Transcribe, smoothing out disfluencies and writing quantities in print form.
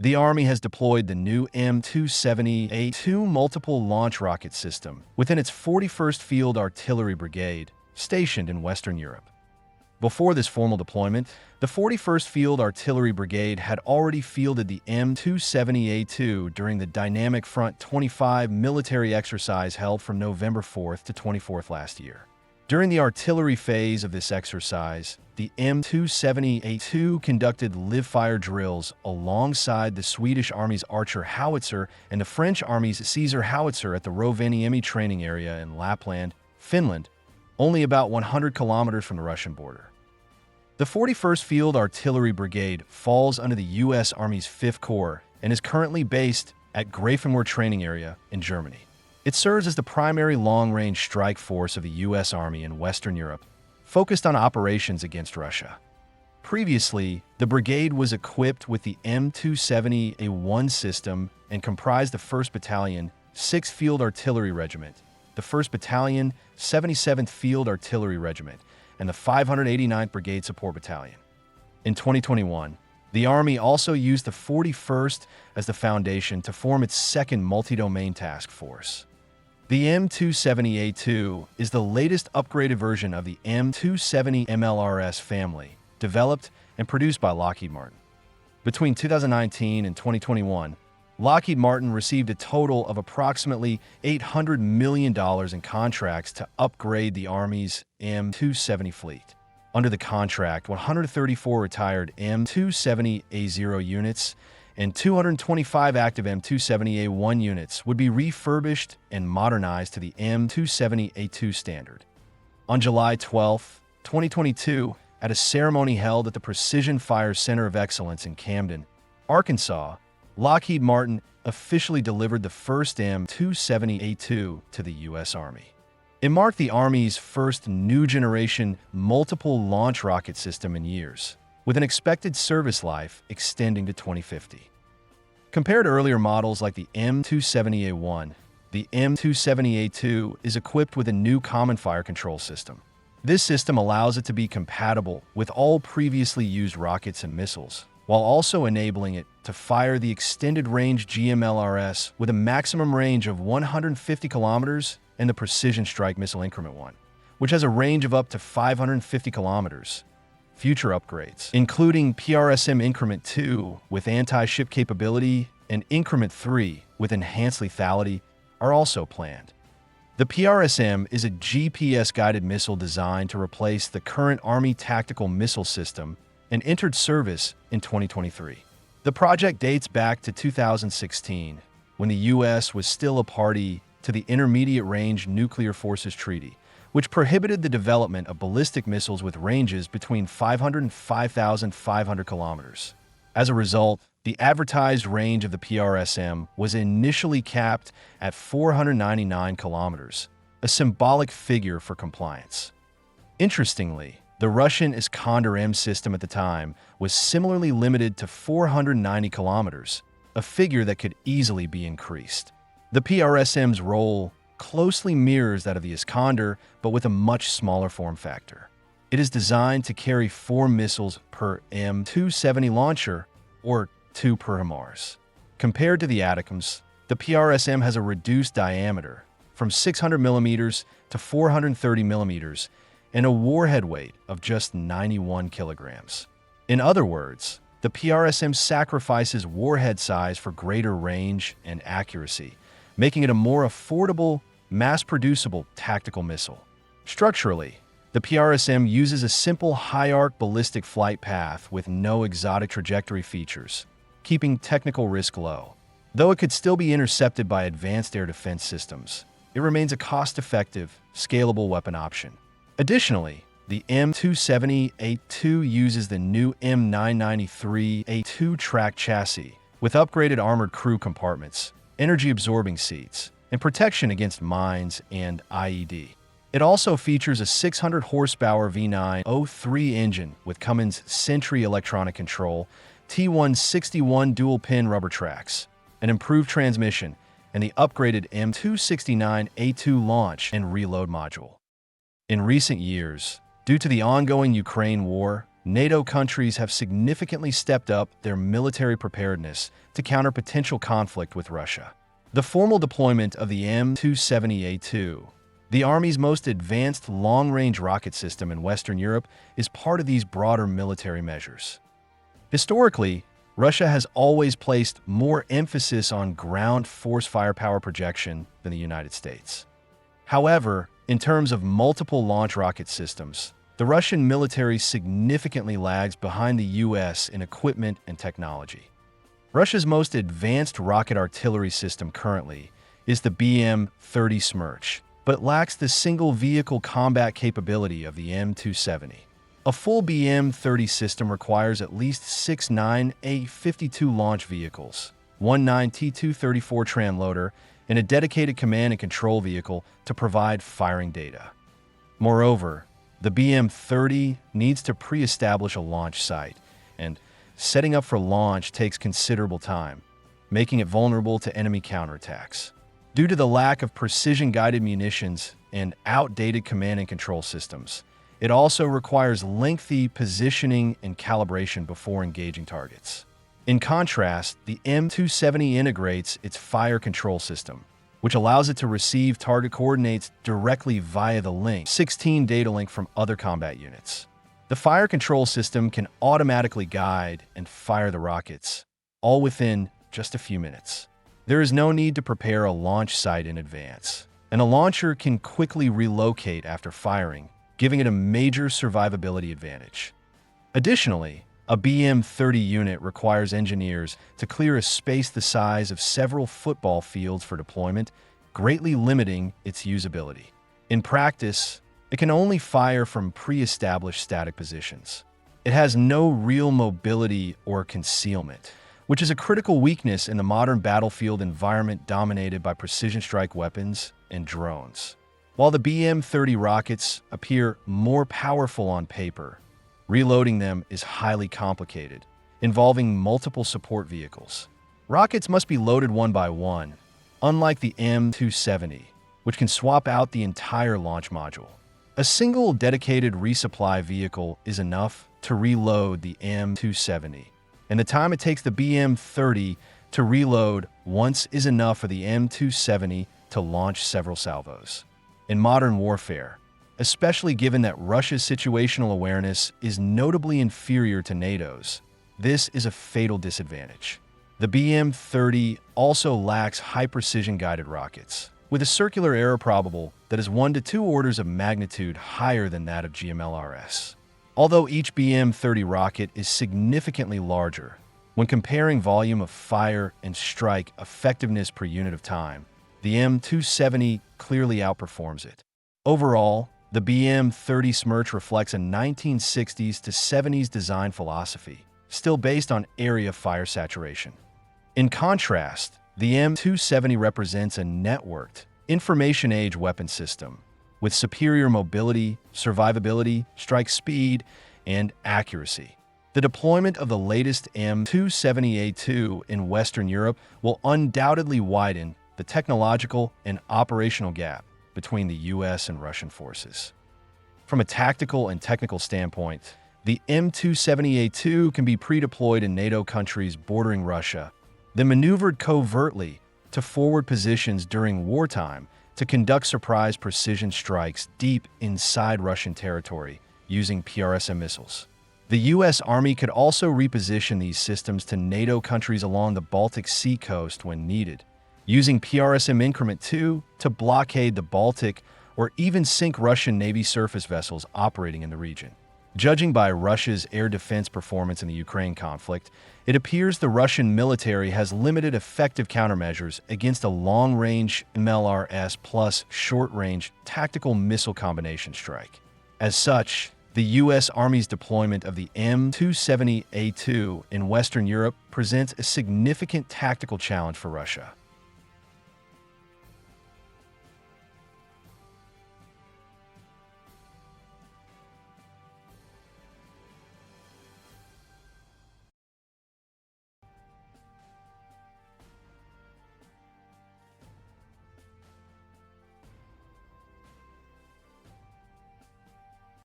The Army has deployed the new M270A2 multiple launch rocket system within its 41st Field Artillery Brigade, stationed in Western Europe. Before this formal deployment, the 41st Field Artillery Brigade had already fielded the M270A2 during the Dynamic Front 25 military exercise held from November 4th to 24th last year. During the artillery phase of this exercise, the M270A2 conducted live-fire drills alongside the Swedish Army's Archer howitzer and the French Army's Caesar howitzer at the Rovaniemi training area in Lapland, Finland, only about 100 kilometers from the Russian border. The 41st Field Artillery Brigade falls under the U.S. Army's 5th Corps and is currently based at Grafenwohr Training Area in Germany. It serves as the primary long-range strike force of the U.S. Army in Western Europe, focused on operations against Russia. Previously, the brigade was equipped with the M270A1 system and comprised the 1st Battalion, 6th Field Artillery Regiment, the 1st Battalion, 77th Field Artillery Regiment, and the 589th Brigade Support Battalion. In 2021, the Army also used the 41st as the foundation to form its 2nd Multi-Domain Task Force. The M270A2 is the latest upgraded version of the M270 MLRS family, developed and produced by Lockheed Martin. Between 2019 and 2021, Lockheed Martin received a total of approximately $800 million in contracts to upgrade the Army's M270 fleet. Under the contract, 134 retired M270A0 units and 225 active M270A1 units would be refurbished and modernized to the M270A2 standard. On July 12, 2022, at a ceremony held at the Precision Fire Center of Excellence in Camden, Arkansas, Lockheed Martin officially delivered the first M270A2 to the U.S. Army. It marked the Army's first new-generation multiple launch rocket system in years, with an expected service life extending to 2050. Compared to earlier models like the M270A1, the M270A2 is equipped with a new common fire control system. This system allows it to be compatible with all previously used rockets and missiles, while also enabling it to fire the extended-range GMLRS with a maximum range of 150 kilometers and the Precision Strike Missile Increment 1, which has a range of up to 550 kilometers. Future upgrades, including PRSM Increment 2 with anti-ship capability and Increment 3 with enhanced lethality, are also planned. The PRSM is a GPS-guided missile designed to replace the current Army Tactical Missile System and entered service in 2023. The project dates back to 2016, when the U.S. was still a party to the Intermediate Range Nuclear Forces Treaty, which prohibited the development of ballistic missiles with ranges between 500 and 5,500 kilometers. As a result, the advertised range of the PRSM was initially capped at 499 kilometers, a symbolic figure for compliance. Interestingly, the Russian Iskander-M system at the time was similarly limited to 490 kilometers, a figure that could easily be increased. The PRSM's role closely mirrors that of the Iskander, but with a much smaller form factor. It is designed to carry 4 missiles per M270 launcher, or 2 per HIMARS. Compared to the ATACMS, the PRSM has a reduced diameter, from 600 millimeters to 430 millimeters, and a warhead weight of just 91 kilograms. In other words, the PRSM sacrifices warhead size for greater range and accuracy, making it a more affordable, mass-producible tactical missile. Structurally, the PRSM uses a simple high-arc ballistic flight path with no exotic trajectory features, keeping technical risk low. Though it could still be intercepted by advanced air defense systems, it remains a cost-effective, scalable weapon option. Additionally, the M270A2 uses the new M993A2 track chassis with upgraded armored crew compartments, energy-absorbing seats, and protection against mines and IED. It also features a 600-horsepower V903 engine with Cummins Sentry electronic control, T161 dual-pin rubber tracks, an improved transmission, and the upgraded M269A2 launch and reload module. In recent years, due to the ongoing Ukraine war, NATO countries have significantly stepped up their military preparedness to counter potential conflict with Russia. The formal deployment of the M270A2, the Army's most advanced long-range rocket system in Western Europe, is part of these broader military measures. Historically, Russia has always placed more emphasis on ground force firepower projection than the United States. However, in terms of multiple launch rocket systems, the Russian military significantly lags behind the US in equipment and technology. Russia's most advanced rocket artillery system currently is the BM-30 Smerch, but lacks the single-vehicle combat capability of the M270. A full BM-30 system requires at least 6 9A-52 launch vehicles, one 9T-234 transloader, and a dedicated command and control vehicle to provide firing data. Moreover, the BM-30 needs to pre-establish a launch site, and setting up for launch takes considerable time, making it vulnerable to enemy counterattacks. Due to the lack of precision-guided munitions and outdated command and control systems, it also requires lengthy positioning and calibration before engaging targets. In contrast, the M270 integrates its fire control system, which allows it to receive target coordinates directly via the Link 16 data link from other combat units. The fire control system can automatically guide and fire the rockets, all within just a few minutes. There is no need to prepare a launch site in advance, and a launcher can quickly relocate after firing, giving it a major survivability advantage. Additionally, a BM-30 unit requires engineers to clear a space the size of several football fields for deployment, greatly limiting its usability. In practice, it can only fire from pre-established static positions. It has no real mobility or concealment, which is a critical weakness in the modern battlefield environment dominated by precision strike weapons and drones. While the BM-30 rockets appear more powerful on paper, reloading them is highly complicated, involving multiple support vehicles. Rockets must be loaded one by one, unlike the M270, which can swap out the entire launch module. A single dedicated resupply vehicle is enough to reload the M270, and the time it takes the BM-30 to reload once is enough for the M270 to launch several salvos. In modern warfare, especially given that Russia's situational awareness is notably inferior to NATO's, this is a fatal disadvantage. The BM-30 also lacks high-precision guided rockets, with a circular error probable that is 1 to 2 orders of magnitude higher than that of GMLRS. Although each BM-30 rocket is significantly larger, when comparing volume of fire and strike effectiveness per unit of time, the M270 clearly outperforms it. Overall, the BM-30 Smerch reflects a 1960s to 70s design philosophy, still based on area fire saturation. In contrast, the M270 represents a networked, information-age weapon system with superior mobility, survivability, strike speed, and accuracy. The deployment of the latest M270A2 in Western Europe will undoubtedly widen the technological and operational gap between the US and Russian forces. From a tactical and technical standpoint, the M270A2 can be pre-deployed in NATO countries bordering Russia, then maneuvered covertly to forward positions during wartime to conduct surprise precision strikes deep inside Russian territory using PRSM missiles. The U.S. Army could also reposition these systems to NATO countries along the Baltic Sea coast when needed, using PRSM Increment 2 to blockade the Baltic or even sink Russian Navy surface vessels operating in the region. Judging by Russia's air defense performance in the Ukraine conflict, it appears the Russian military has limited effective countermeasures against a long-range MLRS plus short-range tactical missile combination strike. As such, the U.S. Army's deployment of the M270A2 in Western Europe presents a significant tactical challenge for Russia.